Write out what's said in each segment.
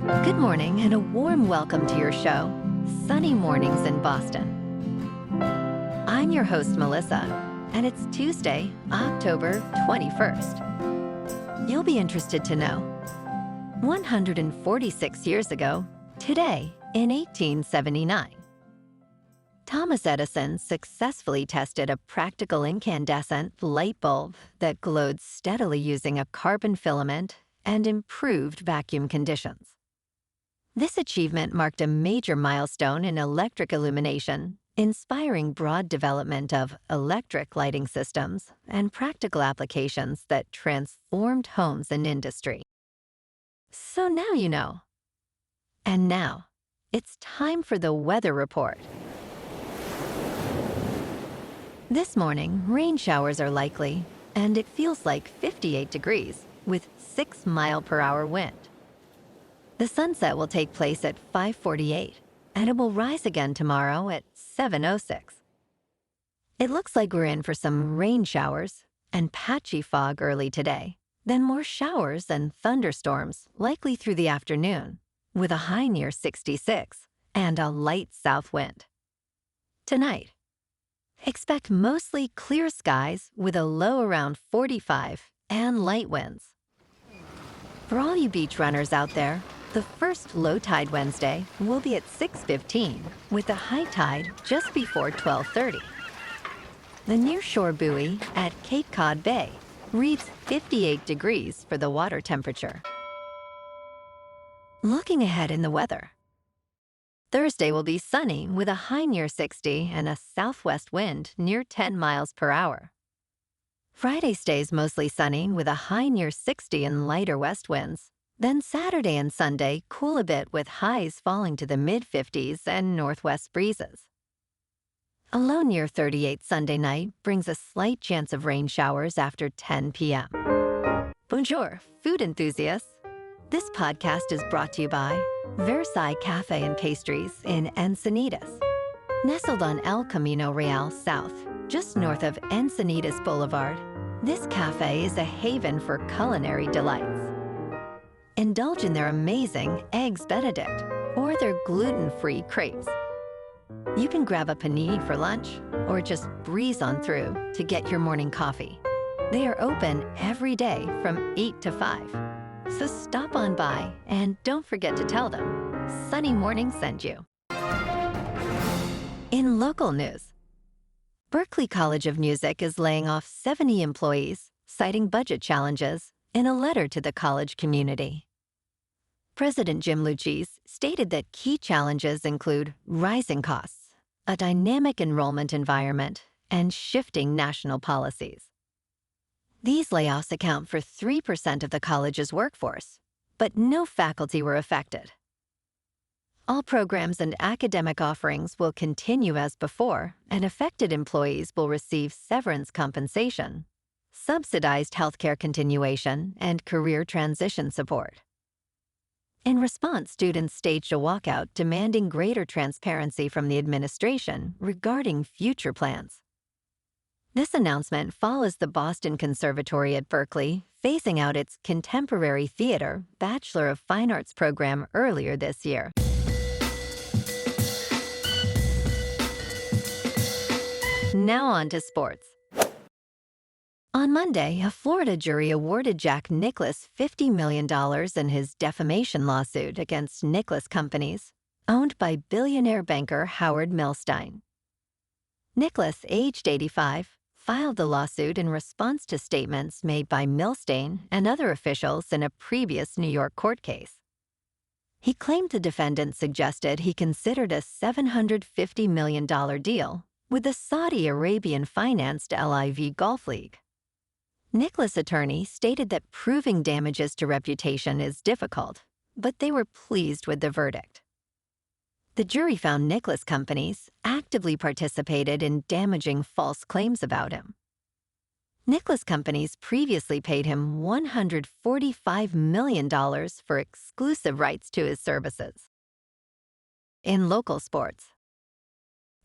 Good morning and a warm welcome to your show, Sunny Mornings in Boston. I'm your host, Melissa, and it's Tuesday, October 21st. You'll be interested to know, 146 years ago, today in 1879, Thomas Edison successfully tested a practical incandescent light bulb that glowed steadily using a carbon filament and improved vacuum conditions. This achievement marked a major milestone in electric illumination, inspiring broad development of electric lighting systems and practical applications that transformed homes and industry. So now you know. And now, it's time for the weather report. This morning, rain showers are likely, and it feels like 58 degrees with 6-mile-per-hour wind. The sunset will take place at 5:48, and it will rise again tomorrow at 7:06. It looks like we're in for some rain showers and patchy fog early today, then more showers and thunderstorms likely through the afternoon, with a high near 66 and a light south wind. Tonight, expect mostly clear skies with a low around 45 and light winds. For all you beach runners out there, the first low tide Wednesday will be at 6:15, with the high tide just before 12:30. The nearshore buoy at Cape Cod Bay reads 58 degrees for the water temperature. Looking ahead in the weather, Thursday will be sunny with a high near 60 and a southwest wind near 10 miles per hour. Friday stays mostly sunny with a high near 60 and lighter west winds. Then Saturday and Sunday cool a bit with highs falling to the mid-50s and northwest breezes. A low near 38 Sunday night brings a slight chance of rain showers after 10 p.m. Bonjour, food enthusiasts. This podcast is brought to you by Versailles Cafe and Pastries in Encinitas. Nestled on El Camino Real South, just north of Encinitas Boulevard, this cafe is a haven for culinary delights. Indulge in their amazing Eggs Benedict or their gluten-free crepes. You can grab a panini for lunch or just breeze on through to get your morning coffee. They are open every day from 8 to 5. So stop on by and don't forget to tell them Sunny Morning sent you. In local news, Berklee College of Music is laying off 70 employees, citing budget challenges, in a letter to the college community. President Jim Lucchese stated that key challenges include rising costs, a dynamic enrollment environment, and shifting national policies. These layoffs account for 3% of the college's workforce, but no faculty were affected. All programs and academic offerings will continue as before, and affected employees will receive severance compensation, subsidized healthcare continuation, and career transition support. In response, students staged a walkout demanding greater transparency from the administration regarding future plans. This announcement follows the Boston Conservatory at Berklee phasing out its Contemporary Theater Bachelor of Fine Arts program earlier this year. Now on to sports. On Monday, a Florida jury awarded Jack Nicklaus $50 million in his defamation lawsuit against Nicklaus Companies, owned by billionaire banker Howard Milstein. Nicklaus, aged 85, filed the lawsuit in response to statements made by Milstein and other officials in a previous New York court case. He claimed the defendant suggested he considered a $750 million deal with the Saudi Arabian-financed LIV Golf League. Nicklaus' attorney stated that proving damages to reputation is difficult, but they were pleased with the verdict. The jury found Nicklaus Companies actively participated in damaging false claims about him. Nicklaus Companies previously paid him $145 million for exclusive rights to his services. In local sports,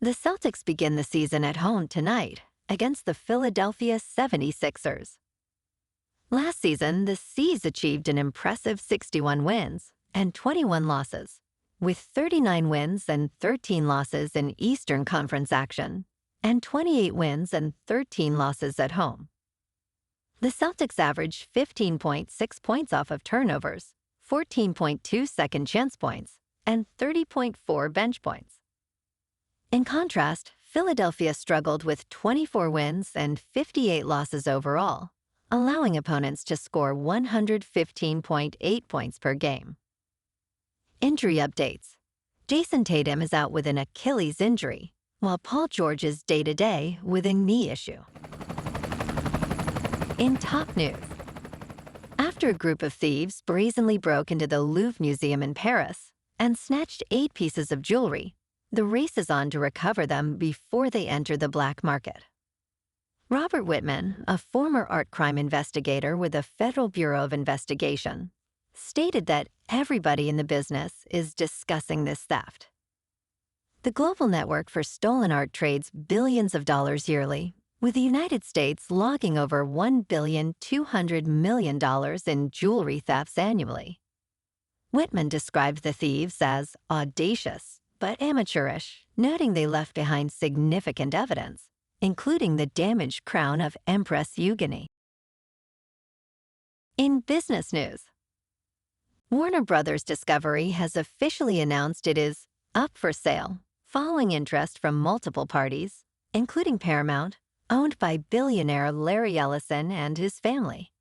the Celtics begin the season at home tonight against the Philadelphia 76ers. Last season, the C's achieved an impressive 61 wins and 21 losses, with 39 wins and 13 losses in Eastern Conference action, and 28 wins and 13 losses at home. The Celtics averaged 15.6 points off of turnovers, 14.2 second chance points, and 30.4 bench points. In contrast, Philadelphia struggled with 24 wins and 58 losses overall, allowing opponents to score 115.8 points per game. Injury updates. Jayson Tatum is out with an Achilles injury, while Paul George is day-to-day with a knee issue. In top news, after a group of thieves brazenly broke into the Louvre Museum in Paris and snatched 8 pieces of jewelry, the race is on to recover them before they enter the black market. Robert Whitman, a former art crime investigator with the Federal Bureau of Investigation, stated that everybody in the business is discussing this theft. The global network for stolen art trades billions of dollars yearly, with the United States logging over $1.2 billion in jewelry thefts annually. Whitman described the thieves as audacious but amateurish, noting they left behind significant evidence, including the damaged crown of Empress Eugenie. In business news, Warner Bros. Discovery has officially announced it is up for sale, following interest from multiple parties, including Paramount, owned by billionaire Larry Ellison and his family.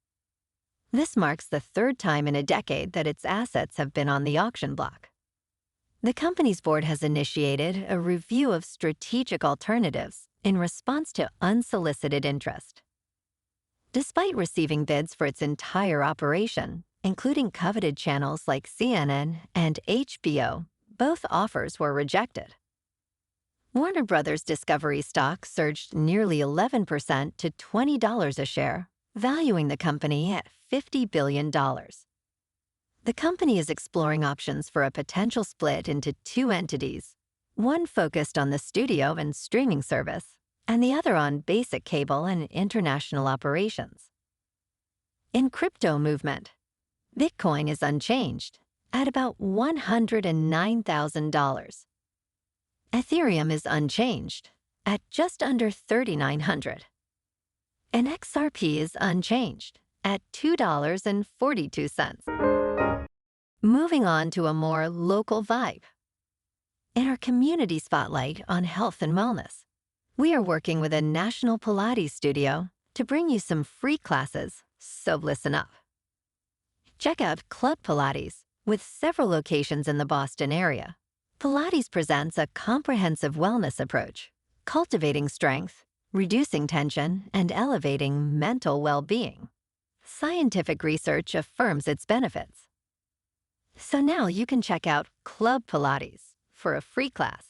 This marks the 3rd time in a decade that its assets have been on the auction block. The company's board has initiated a review of strategic alternatives in response to unsolicited interest. Despite receiving bids for its entire operation, including coveted channels like CNN and HBO, both offers were rejected. Warner Bros. Discovery stock surged nearly 11% to $20 a share, valuing the company at $50 billion. The company is exploring options for a potential split into 2 entities, one focused on the studio and streaming service, and the other on basic cable and international operations. In crypto movement, Bitcoin is unchanged at about $109,000. Ethereum is unchanged at just under $3,900. And XRP is unchanged at $2.42. Moving on to a more local vibe. In our community spotlight on health and wellness, we are working with a national Pilates studio to bring you some free classes, so listen up. Check out Club Pilates, with several locations in the Boston area. Pilates presents a comprehensive wellness approach, cultivating strength, reducing tension, and elevating mental well-being. Scientific research affirms its benefits. So now you can check out Club Pilates for a free class.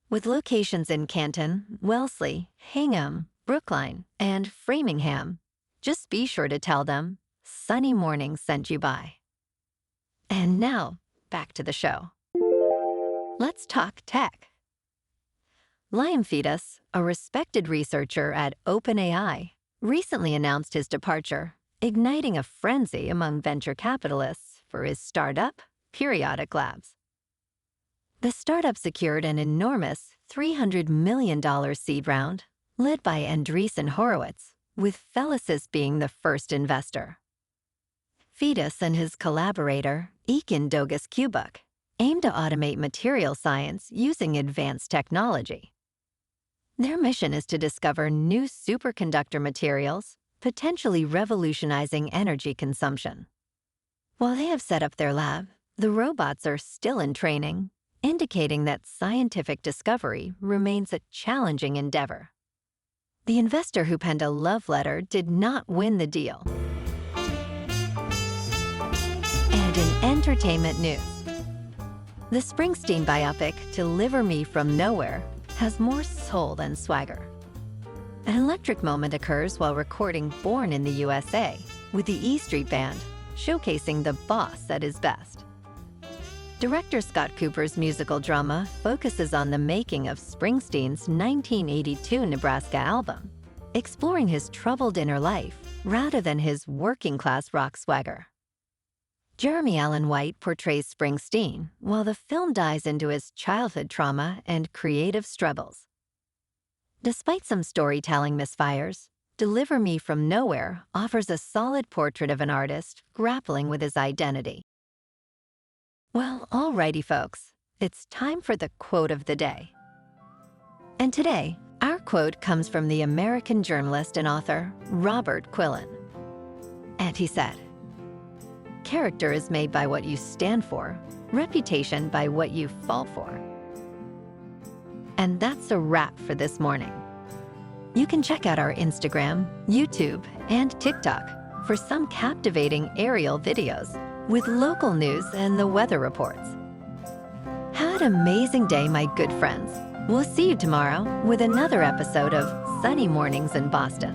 With locations in Canton, Wellesley, Hingham, Brookline, and Framingham, just be sure to tell them Sunny Morning sent you by. And now, back to the show. Let's talk tech. Fedus, a respected researcher at OpenAI, recently announced his departure, igniting a frenzy among venture capitalists for his startup, Periodic Labs. The startup secured an enormous $300 million seed round, led by Andreessen Horowitz, with Fedus being the first investor. Fedus and his collaborator, Ekin Dogus-Kubuk, aim to automate material science using advanced technology. Their mission is to discover new superconductor materials, potentially revolutionizing energy consumption. While they have set up their lab, the robots are still in training, indicating that scientific discovery remains a challenging endeavor. The investor who penned a love letter did not win the deal. And in entertainment news, the Springsteen biopic, Deliver Me From Nowhere, has more soul than swagger. An electric moment occurs while recording Born in the USA, with the E Street Band, showcasing the boss at his best. Director Scott Cooper's musical drama focuses on the making of Springsteen's 1982 Nebraska album, exploring his troubled inner life rather than his working-class rock swagger. Jeremy Allen White portrays Springsteen, while the film dives into his childhood trauma and creative struggles. Despite some storytelling misfires, Deliver Me From Nowhere offers a solid portrait of an artist grappling with his identity. Well, alrighty folks, it's time for the quote of the day. And today, our quote comes from the American journalist and author Robert Quillen. And he said, "Character is made by what you stand for, reputation by what you fall for." And that's a wrap for this morning. You can check out our Instagram, YouTube, and TikTok for some captivating aerial videos with local news and the weather reports. Have an amazing day, my good friends. We'll see you tomorrow with another episode of Sunny Mornings in Boston.